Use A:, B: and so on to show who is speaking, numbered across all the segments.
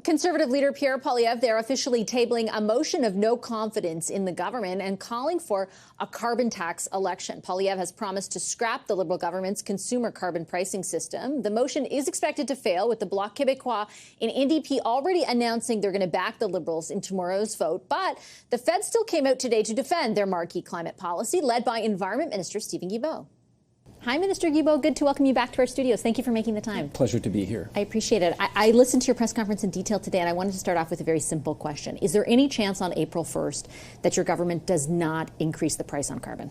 A: Conservative leader Pierre Poilievre, they're officially tabling a motion of no confidence in the government and calling for a carbon tax election. Poilievre has promised to scrap the Liberal government's consumer carbon pricing system. The motion is expected to fail, with the Bloc Québécois and NDP already announcing they're going to back the Liberals in tomorrow's vote. But the Fed still came out today to defend their marquee climate policy, led by Environment Minister Steven Guilbeault. Hi, Minister Guilbeault. Good to welcome you back to our studios. Thank you for making the time.
B: Pleasure to be here.
A: I appreciate it. I listened to your press conference in detail today, and I wanted to start off with a very simple question. Is there any chance on April 1st that your government does not increase the price on carbon?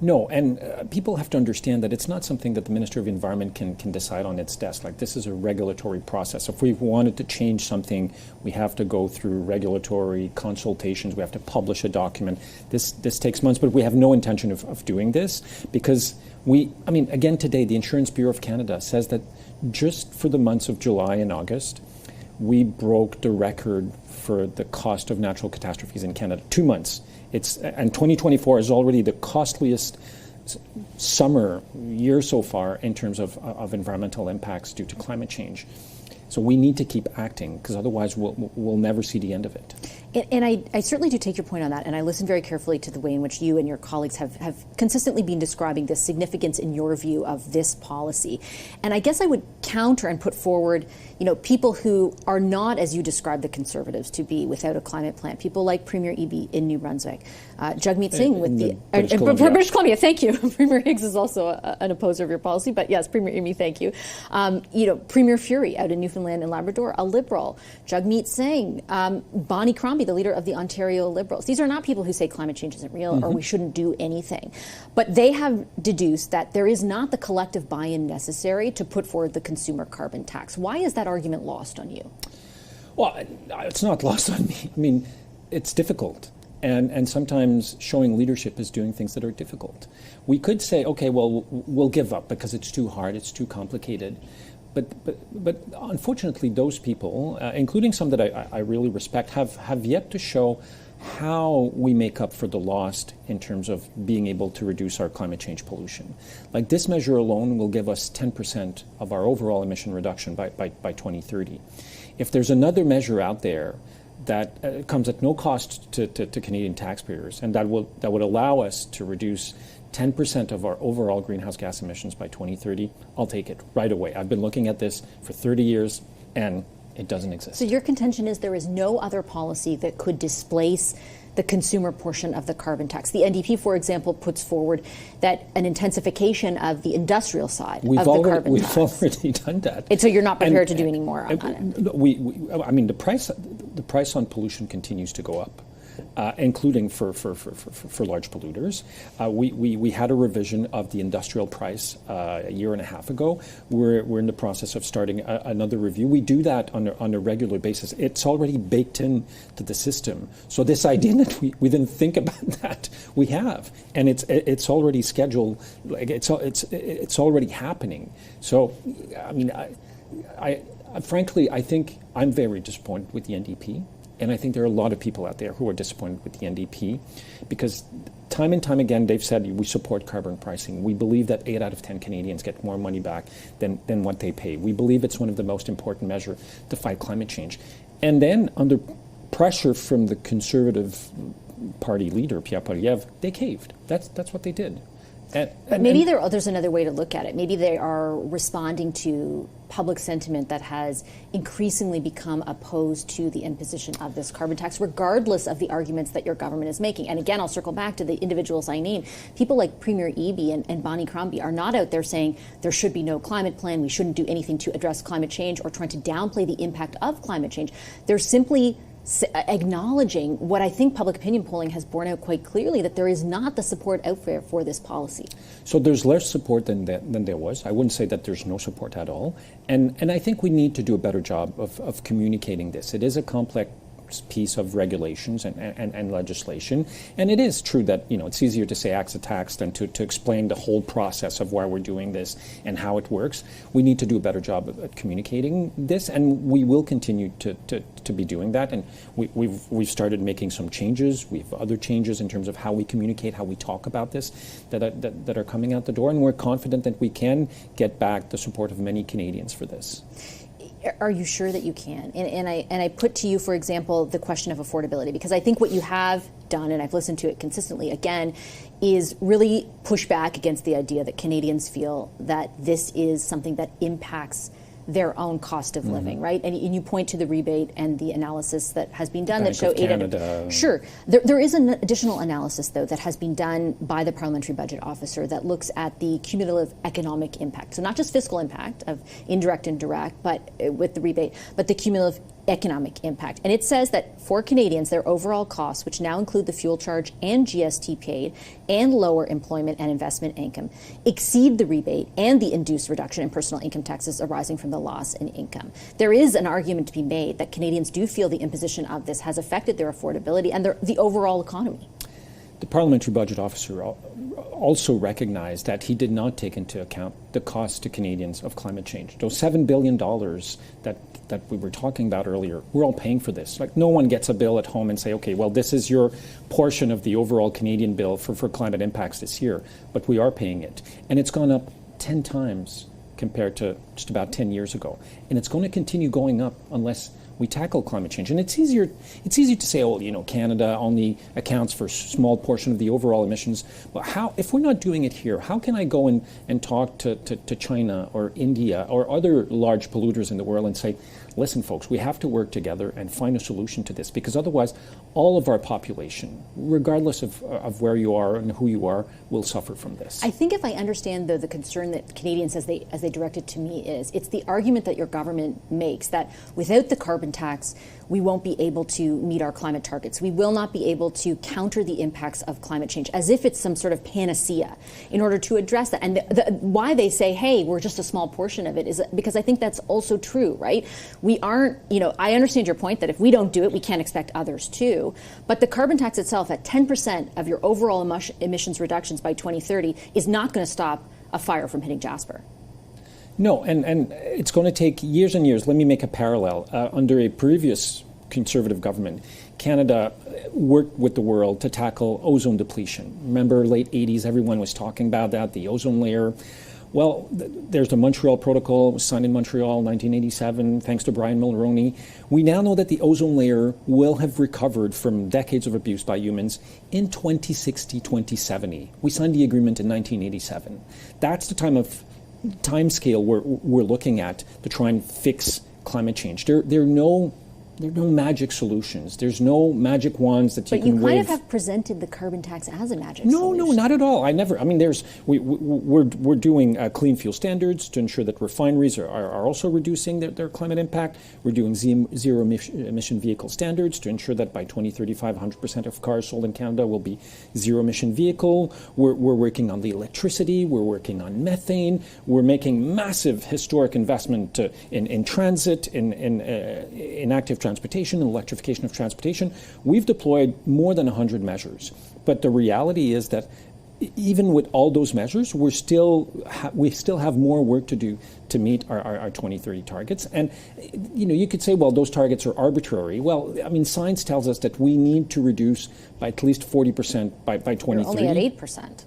B: No, and people have to understand that it's not something that the Minister of Environment can decide on its desk. Like, this is a regulatory process. If we wanted to change something, we have to go through regulatory consultations. We have to publish a document. This takes months, but we have no intention of doing this because again, today, the Insurance Bureau of Canada says that just for the months of July and August, we broke the record for the cost of natural catastrophes in Canada. 2 months. And 2024 is already the costliest summer year so far in terms of environmental impacts due to climate change. So we need to keep acting, because otherwise we'll never see the end of it.
A: And I certainly do take your point on that, and I listen very carefully to the way in which you and your colleagues have consistently been describing the significance, in your view, of this policy. And I guess I would counter and put forward, people who are not, as you describe the Conservatives to be, without a climate plan. People like Premier Eby in New Brunswick, Jagmeet Singh with British Columbia. Thank you. Premier Higgs is also an opposer of your policy, but yes, Premier Eby, thank you. Premier Fury out in Newfoundland and Labrador, a Liberal. Jagmeet Singh, Bonnie Crombie, the leader of the Ontario Liberals. These are not people who say climate change isn't real or we shouldn't do anything. But they have deduced that there is not the collective buy-in necessary to put forward the consumer carbon tax. Why is that argument lost on you?
B: Well, it's not lost on me. I mean, it's difficult. And sometimes showing leadership is doing things that are difficult. We could say, okay, well, we'll give up because it's too hard, it's too complicated. But unfortunately, those people, including some that I really respect, have yet to show how we make up for the lost in terms of being able to reduce our climate change pollution. Like, this measure alone will give us 10% of our overall emission reduction by 2030. If there's another measure out there that comes at no cost to Canadian taxpayers, and that would allow us to reduce 10% of our overall greenhouse gas emissions by 2030, I'll take it right away. I've been looking at this for 30 years, and it doesn't exist.
A: So your contention is there is no other policy that could displace the consumer portion of the carbon tax. The NDP, for example, puts forward that an intensification of the industrial side of the carbon tax.
B: We've already done that.
A: And so you're not prepared to do any more on that end?
B: The price on pollution continues to go up. Including for large polluters. We had a revision of the industrial price a year and a half ago. We're in the process of starting another review. We do that on a regular basis. It's already baked in to the system. So this idea that we didn't think about that, we have, and it's already scheduled. Like, it's already happening. So frankly, I think I'm very disappointed with the NDP. And I think there are a lot of people out there who are disappointed with the NDP because time and time again they've said we support carbon pricing. We believe that 8 out of 10 Canadians get more money back than what they pay. We believe it's one of the most important measures to fight climate change. And then under pressure from the Conservative Party leader, Pierre Poilievre, they caved. That's what they did.
A: But maybe there's another way to look at it. Maybe they are responding to public sentiment that has increasingly become opposed to the imposition of this carbon tax, regardless of the arguments that your government is making. And again, I'll circle back to the individuals I named. People like Premier Eby and Bonnie Crombie are not out there saying there should be no climate plan, we shouldn't do anything to address climate change, or trying to downplay the impact of climate change. They're simply acknowledging what I think public opinion polling has borne out quite clearly, that there is not the support out there for this policy.
B: So there's less support than there was. I wouldn't say that there's no support at all. And I think we need to do a better job of communicating this. It is a complex piece of regulations and legislation. And it is true that, it's easier to say acts of tax than to explain the whole process of why we're doing this and how it works. We need to do a better job at communicating this, and we will continue to be doing that. And we've started making some changes. We have other changes in terms of how we communicate, how we talk about this that are coming out the door. And we're confident that we can get back the support of many Canadians for this.
A: Are you sure that you can? And I put to you, for example, the question of affordability, because I think what you have done, and I've listened to it consistently again, is really push back against the idea that Canadians feel that this is something that impacts their own cost of living, right? And you point to the rebate and the analysis that has been done
B: Bank
A: that show
B: of Canada.
A: Sure. There is an additional analysis, though, that has been done by the Parliamentary Budget Officer that looks at the cumulative economic impact. So not just fiscal impact of indirect and direct, but with the rebate, but the cumulative economic impact. And it says that for Canadians, their overall costs, which now include the fuel charge and GST paid and lower employment and investment income, exceed the rebate and the induced reduction in personal income taxes arising from the loss in income. There is an argument to be made that Canadians do feel the imposition of this has affected their affordability and the overall economy.
B: The Parliamentary Budget Officer also recognized that he did not take into account the cost to Canadians of climate change. Those $7 billion that we were talking about earlier, we're all paying for this. Like, no one gets a bill at home and say, okay, well, this is your portion of the overall Canadian bill for climate impacts this year, but we are paying it. And it's gone up 10 times compared to just about 10 years ago. And it's going to continue going up unless we tackle climate change. And it's easy to say, oh, Canada only accounts for a small portion of the overall emissions. But if we're not doing it here, how can I go and talk to China or India or other large polluters in the world and say, listen, folks, we have to work together and find a solution to this, because otherwise all of our population, regardless of where you are and who you are, will suffer from this.
A: I think if I understand, though, the concern that Canadians, as they direct it to me, it's the argument that your government makes that without the carbon tax, we won't be able to meet our climate targets. We will not be able to counter the impacts of climate change, as if it's some sort of panacea in order to address that. And why they say, hey, we're just a small portion of it is because I think that's also true, right? We aren't, I understand your point that if we don't do it, we can't expect others to. But the carbon tax itself at 10% of your overall emissions reductions by 2030 is not going to stop a fire from hitting Jasper.
B: No, and it's going to take years and years. Let me make a parallel. Under a previous Conservative government, Canada worked with the world to tackle ozone depletion. Remember, late 80s, everyone was talking about that, the ozone layer. Well, there's the Montreal Protocol. It was signed in Montreal in 1987, thanks to Brian Mulroney. We now know that the ozone layer will have recovered from decades of abuse by humans in 2060, 2070. We signed the agreement in 1987. That's the time scale we're looking at to try and fix climate change. There are no magic solutions. There's no magic wands that you can wave.
A: But you kind of have presented the carbon tax as a magic solution.
B: No, not at all. We're doing clean fuel standards to ensure that refineries are also reducing their climate impact. We're doing zero emission vehicle standards to ensure that by 2035, 100% of cars sold in Canada will be zero emission vehicle. We're working on the electricity. We're working on methane. We're making massive historic investment in transit, in active transportation and electrification of transportation. We've deployed more than 100 measures. But the reality is that even with all those measures, we still have more work to do to meet our 2030 targets. And you could say, well, those targets are arbitrary. Well, I mean, science tells us that we need to reduce by at least 40% by 2030.
A: We're only at 8%.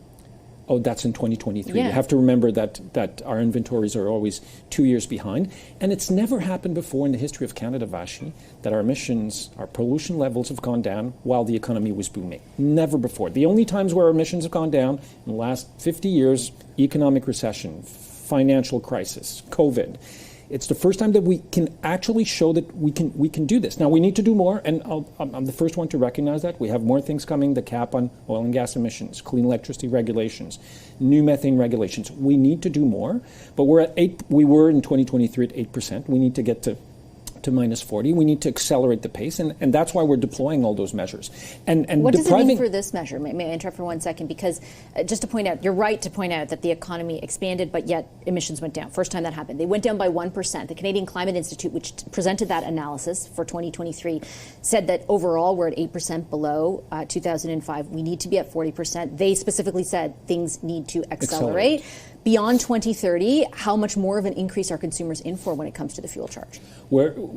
B: Oh, that's in 2023.
A: Yeah.
B: You have to remember that our inventories are always 2 years behind. And it's never happened before in the history of Canada, Vassy, that our emissions, our pollution levels have gone down while the economy was booming. Never before. The only times where our emissions have gone down in the last 50 years, economic recession, financial crisis, COVID. It's the first time that we can actually show that we can do this. Now, we need to do more, and I'm the first one to recognize that. We have more things coming, the cap on oil and gas emissions, clean electricity regulations, new methane regulations. We need to do more, but we were in 2023 at 8%. We need to get to minus 40. We need to accelerate the pace, and that's why we're deploying all those measures. And
A: what does it mean for this measure? May I interrupt for 1 second? Because just to point out, you're right to point out that the economy expanded, but yet emissions went down. First time that happened. They went down by 1%. The Canadian Climate Institute, which presented that analysis for 2023, said that overall we're at 8% below 2005. We need to be at 40%. They specifically said things need to accelerate. beyond 2030, how much more of an increase are consumers in for when it comes to the fuel charge?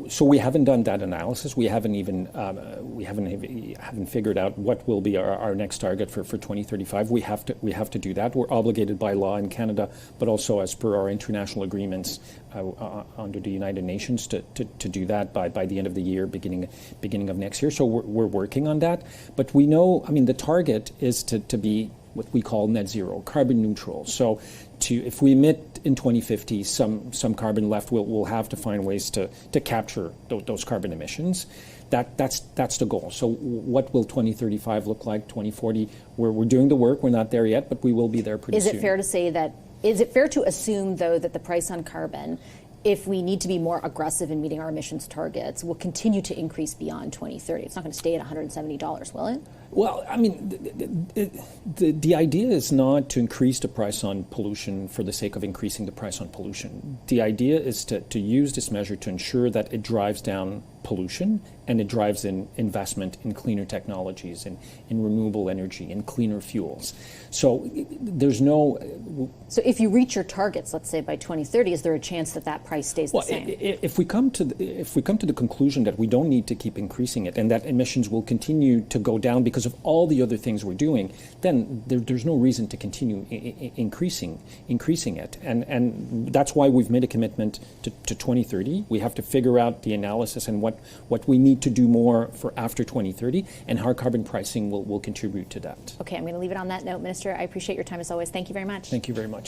B: So we haven't done that analysis. We haven't even haven't figured out what will be our next target for 2035. We have to do that. We're obligated by law in Canada, but also as per our international agreements under the United Nations to do that by the end of the year, beginning of next year. So we're working on that. But we know, I mean, the target is to be what we call net zero, carbon neutral. So if we emit in 2050 some carbon left, we'll have to find ways to capture those carbon emissions. That's the goal. So what will 2035 look like, 2040? We're doing the work. We're not there yet, but we will be there pretty soon.
A: Is it fair to assume, though, that the price on carbon, if we need to be more aggressive in meeting our emissions targets, will continue to increase beyond 2030? It's not going to stay at $170, will it?
B: Well, I mean, the idea is not to increase the price on pollution for the sake of increasing the price on pollution. The idea is to use this measure to ensure that it drives down pollution and it drives in investment in cleaner technologies, in renewable energy, in cleaner fuels. So there's no...
A: So if you reach your targets, let's say by 2030, is there a chance that price stays the same?
B: If we come to the conclusion that we don't need to keep increasing it and that emissions will continue to go down because of all the other things we're doing, then there's no reason to continue increasing it. And that's why we've made a commitment to 2030. We have to figure out the analysis and what we need to do more for after 2030, and how carbon pricing will contribute to that.
A: Okay, I'm going to leave it on that note. Minister, I appreciate your time as always. Thank you very much.
B: Thank you very much.